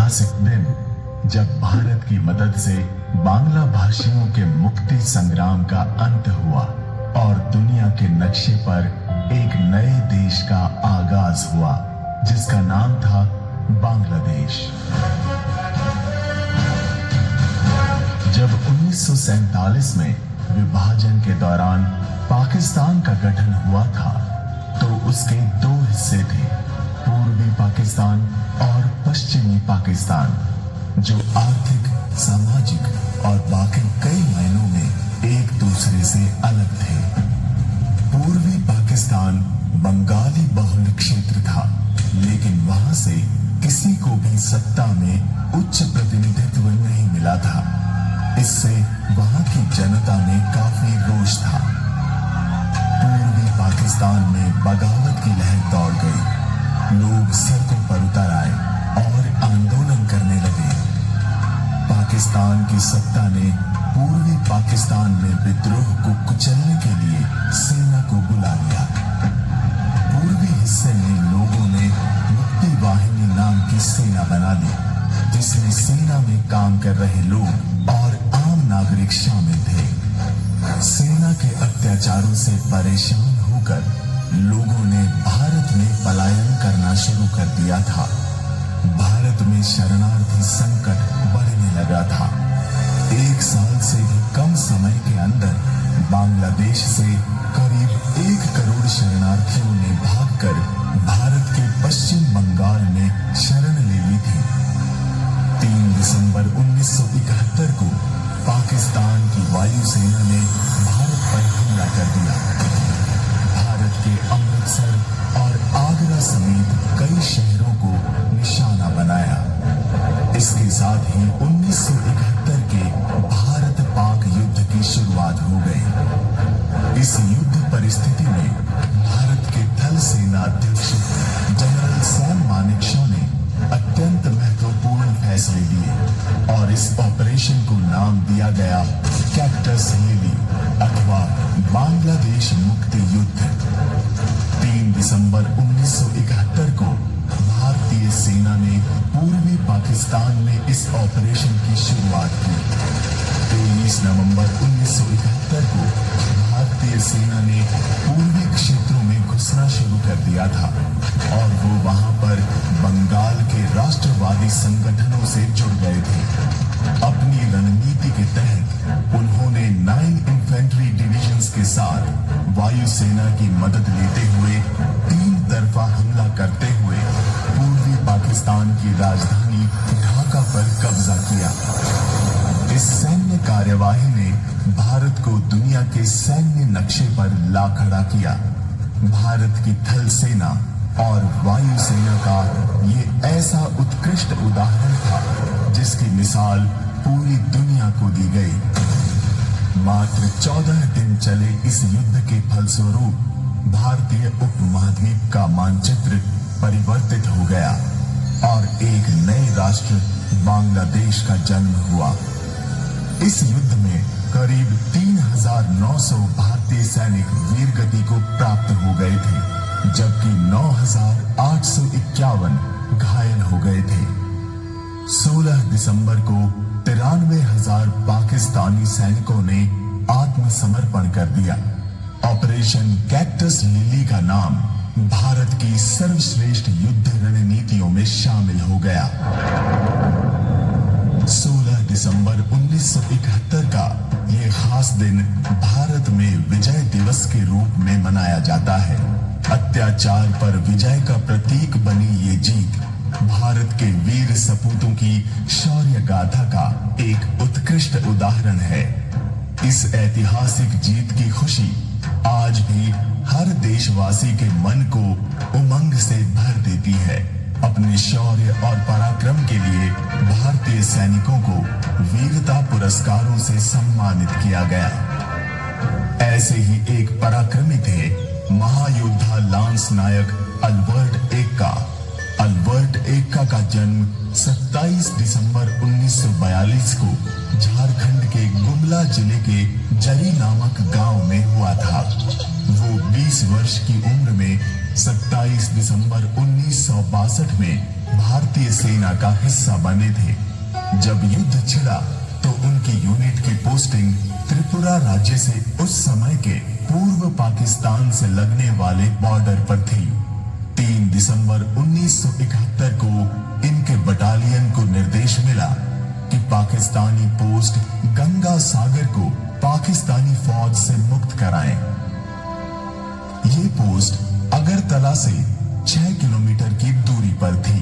ऐतिहासिक दिन जब भारत की मदद से बांग्ला भाषियों के मुक्ति संग्राम का अंत हुआ और दुनिया के नक्शे पर एक नए देश का आगाज हुआ जिसका नाम था बांग्लादेश। जब 1947 में विभाजन के दौरान पाकिस्तान का गठन हुआ था तो उसके दो हिस्से थे, पूर्वी पाकिस्तान और पश्चिमी पाकिस्तान, जो आर्थिक, सामाजिक और बाकी कई मायनों में एक दूसरे से अलग थे। पूर्वी पाकिस्तान बंगाली बहुल क्षेत्र था, लेकिन वहां से किसी को भी सत्ता में उच्च प्रतिनिधित्व नहीं मिला था। इससे वहां की जनता में काफी रोष था। पूर्वी पाकिस्तान में बगावत की लहर दौड़ गई। लोग सड़कों पर उतर आए और आंदोलन करने लगे। पाकिस्तान की सत्ता ने पूर्वी पाकिस्तान में विद्रोह को कुचलने के लिए सेना को बुला लिया। पूर्वी हिस्से में लोगों ने मुक्ति वाहिनी नाम की सेना बना ली, जिसमें सेना में काम कर रहे लोग और आम नागरिक शामिल थे। सेना के अत्याचारों से परेशान होकर लोगों ने भारत में पलायन करना शुरू कर दिया था। भारत में शरणार्थी संकट बढ़ने लगा था। 1 साल से भी कम समय के अंदर बांग्लादेश से करीब 1 करोड़ शरणार्थियों ने भागकर भारत के पश्चिम बंगाल में शरण ले ली थी। 3 दिसंबर 1971 को पाकिस्तान की वायुसेना ने भारत पर हमला कर दिया। भारत के अमृतसर और आगरा समेत कई शहरों को निशाना बनाया। इसके साथ ही 1971 के भारत पाक युद्ध की शुरुआत हो गई। इस युद्ध परिस्थिति में भारत के थल सेना अध्यक्ष जनरल सैम मानेकशॉ ने अत्यंत महत्वपूर्ण फैसले लिए और इस ऑपरेशन को नाम दिया गया कैक्टस लिली अथवा बांग्लादेश मुक्ति युद्ध। 3 दिसंबर 1971 को भारतीय सेना ने पूर्वी पाकिस्तान में इस ऑपरेशन की शुरुआत की। 23 नवंबर 1971 को भारतीय सेना ने पूर्वी क्षेत्रों में घुसना शुरू कर दिया था और वो वहां पर बंगाल के राष्ट्रवादी संगठनों से जुड़ गए थे। अपनी रणनीति के तहत उन्होंने 9 इन्फेंट्री डिविजन्स के साथ वायुसेना की मदद लेते हुए 3 तरफा हमला करते हुए पूर्वी पाकिस्तान की राजधानी ढाका पर कब्जा किया। इस सैन्य कार्यवाही ने भारत को दुनिया के सैन्य नक्शे पर ला खड़ा किया। भारत की थल सेना और वायुसेना का ये ऐसा उत्कृष्ट उदाहरण था जिसकी मिसाल पूरी दुनिया को दी गई। मात्र 14 दिन चले इस युद्ध के फलस्वरूप भारतीय उपमहाद्वीप का मानचित्र परिवर्तित हो गया और एक नए राष्ट्र बांग्लादेश का जन्म हुआ। इस युद्ध में करीब 3,900 भारतीय सैनिक वीरगति को प्राप्त हो गए थे, जबकि 9,851 घायल हो गए थे। 16 दिसंबर को 93,000 पाकिस्तानी सैनिकों ने आत्मसमर्पण कर दिया। ऑपरेशन कैक्टस लिली का नाम भारत की सर्वश्रेष्ठ युद्ध रणनीतियों में शामिल हो गया। 16 दिसंबर 1971 का ये खास दिन भारत में विजय दिवस के रूप में मनाया जाता है। अत्याचार पर विजय का प्रतीक बनी ये जीत भारत के वीर सपूतों की शौर्य गाथा का एक उत्कृष्ट उदाहरण है। इस ऐतिहासिक जीत की खुशी आज भी हर देशवासी के मन को उमंग से भर देती है। अपने शौर्य और पराक्रम के लिए भारतीय सैनिकों को वीरता पुरस्कारों से सम्मानित किया गया। ऐसे ही एक पराक्रमी थे महायोद्धा लांस नायक अल्बर्ट एक्का। अल्बर्ट एक्का का जन्म 27 दिसंबर 1942 को झारखंड के गुमला जिले के जरी नामक गांव में हुआ था। वो 20 वर्ष की उम्र में 27 दिसंबर 1962 में भारतीय सेना का हिस्सा बने थे। जब युद्ध छिड़ा तो उनकी यूनिट की पोस्टिंग त्रिपुरा राज्य से उस समय के पूर्व पाकिस्तान से लगने वाले बॉर्डर पर थी। 3 दिसंबर 1971 को इनके बटालियन को निर्देश मिला कि पाकिस्तानी पोस्ट गंगा सागर को पाकिस्तानी फौज से मुक्त कराएं। ये पोस्ट अगरतला से 6 किलोमीटर की दूरी पर थी।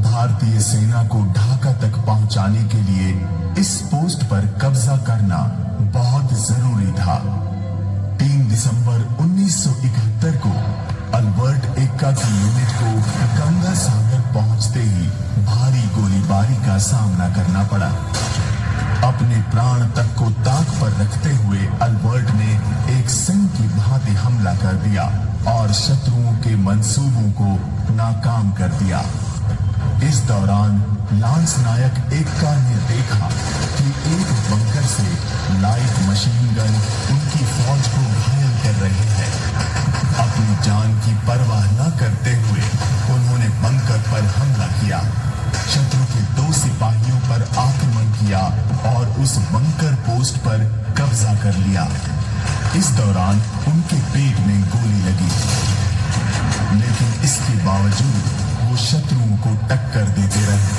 भारतीय सेना को ढाका तक पहुंचाने के लिए इस पोस्ट पर कब्जा करना बहुत जरूरी था। 3 दिसंबर 1971 को अल्बर्ट एक्का की यूनिट को गंगा सागर पहुंचते ही भारी गोलीबारी का सामना करना पड़ा। अपने प्राण तक को ताक पर रखते हुए अल्बर्ट ने एक सिंह की भांति हमला कर दिया और शत्रुओं के मंसूबों को नाकाम कर दिया। इस दौरान लांस नायक एक्का ने देखा कि एक बंकर से लाइट मशीन गन उनकी फौज को घायल कर रही है। अपनी जान की परवाह न करते हुए उन्होंने बंकर पर हमला किया, शत्रु के 2 सिपाहियों पर आक्रमण किया और उस बंकर पोस्ट पर कब्जा कर लिया। इस दौरान उनके पेट में गोली लगी, लेकिन इसके बावजूद वो शत्रुओं को टक्कर देते रहे।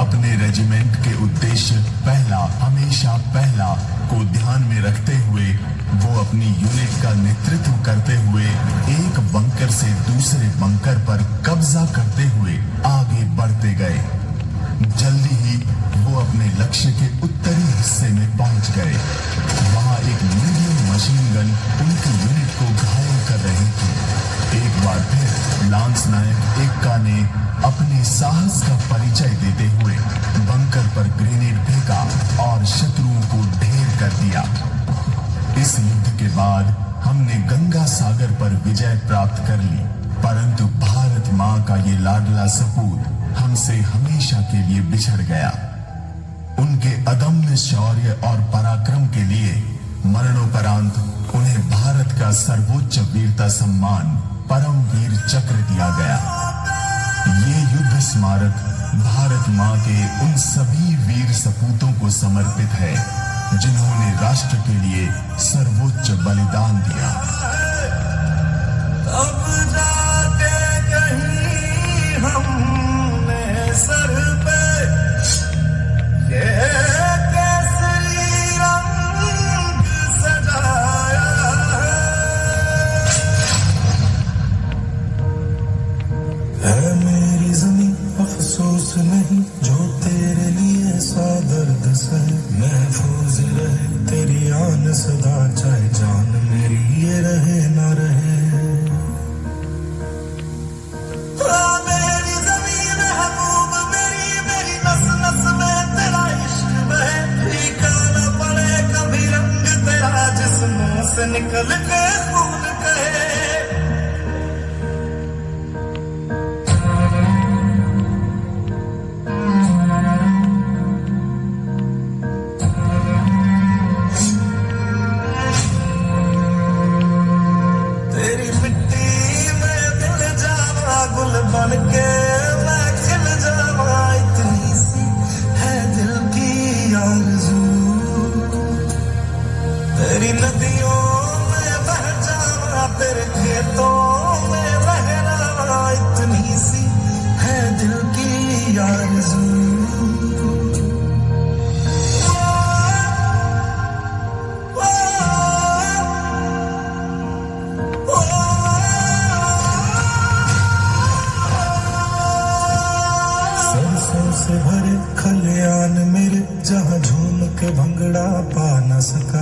अपने रेजिमेंट के उद्देश्य हमेशा पहला को ध्यान में रखते हुए वो अपनी यूनिट का नेतृत्व करते हुए एक बंकर से दूसरे बंकर पर कब्जा करते हुए आगे बढ़ते गए। जल्दी ही वो अपने लक्ष्य के उत्तरी हिस्से में पहुंच गए। वहां एक मीडियम मशीन गन उनकी यूनिट को घायल कर रही थी। एक बार फिर लांस नायक एक्का ने अपने साहस का परिचय देते हुए बंकर पर ग्रेनेड फेंका और शत्रुओं को ढेर कर दिया। इस युद्ध के बाद हमने गंगा सागर पर विजय प्राप्त कर ली, परंतु भारत मां का ये लाडला सपूत हमसे हमेशा के लिए बिछड़ गया। उनके अदम्य शौर्य और पराक्रम के लिए मरणोपरांत उन्हें भारत का सर्वोच्च वीरता सम्मान परम वीर चक्र दिया गया। ये युद्ध स्मारक भारत मां के उन सभी वीर सपूतों को समर्पित है जिन्होंने राष्ट्र के लिए सर्वोच्च बलिदान दिया। अब जाके कहीं हमने सर पे ये केसरी रंग सजाया है मेरी जमीन, अफसोस नहीं जो तेरे लिए सा दर्द सहे। महफूज रहे तेरी आन सदा, चाहे जान मेरी ये रहे ना रहे। मेरी जमीन महबूब मेरी नस नस में तेरा इश्क बहे। फीका न पड़े कभी रंग तेरा, जिस्मों से निकल के खून कहे। बन के मैं खिल जावा, इतनी सी है दिल की आरज़ू। तेरी नदियों में बह जावा, तेरे खेतों में लहरावा, इतनी सी है दिल की आरज़ू। से भरे खलियान मेरे, जहाँ झूम के भंगड़ा पा न सका।